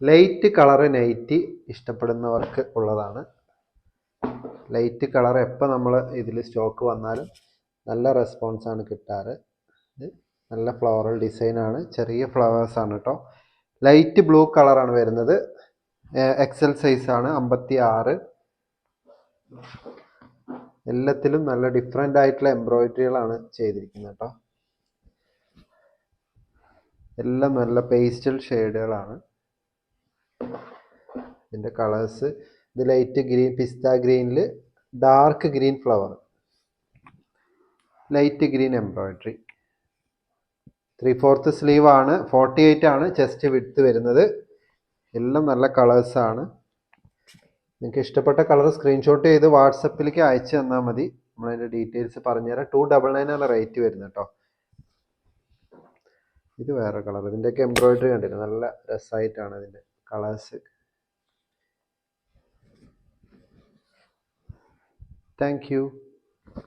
Light colour nightie ഇഷ്ടപ്പെടുന്നവർക്ക് ഉള്ളതാണ്. Light colour എപ്പോൾ നമ്മൾ ഇതിൽ സ്റ്റോക്ക് വന്നാലും നല്ല റെസ്പോൺസാണ് കിട്ടാറ്. ഇത് നല്ല ഫ്ലോറൽ ഡിസൈനാണ്, ചെറിയ ഫ്ലവേഴ്സാണ് കേട്ടോ. ലൈറ്റ് ബ്ലൂ കളറാണ് വരുന്നത്. എക്സൽ സൈസാണ്, 56. എല്ലാത്തിലും നല്ല ഡിഫറെൻ്റ് ആയിട്ടുള്ള എംബ്രോയിഡറികളാണ് ചെയ്തിരിക്കുന്നത് കേട്ടോ. എല്ലാം നല്ല പേസ്റ്റൽ ഷെയ്ഡുകളാണ്. ഇതിൻ്റെ കളേഴ്സ്, ഇത് ലൈറ്റ് ഗ്രീൻ, പിസ്ത ഗ്രീനിൽ dark green flower, light green embroidery. 3/4 sleeve ആണ്, 48 ആണ് ചെസ്റ്റ് വിഡ്ത്ത് വരുന്നത്. എല്ലാം നല്ല കളേഴ്സാണ്. നിങ്ങൾക്ക് ഇഷ്ടപ്പെട്ട കളർ സ്ക്രീൻഷോട്ട് ചെയ്ത് വാട്സപ്പിലേക്ക് അയച്ചു തന്നാൽ മതി. നമ്മളതിൻ്റെ ഡീറ്റെയിൽസ് പറഞ്ഞുതരാം. 299 ആണ് റേറ്റ് വരുന്നത് കേട്ടോ. ഇത് വേറെ കളർ. ഇതിൻ്റെയൊക്കെ എംബ്രോയിഡറി കണ്ടില്ല, നല്ല രസമായിട്ടാണ് ഇതിൻ്റെ കളേഴ്സ്. Thank you.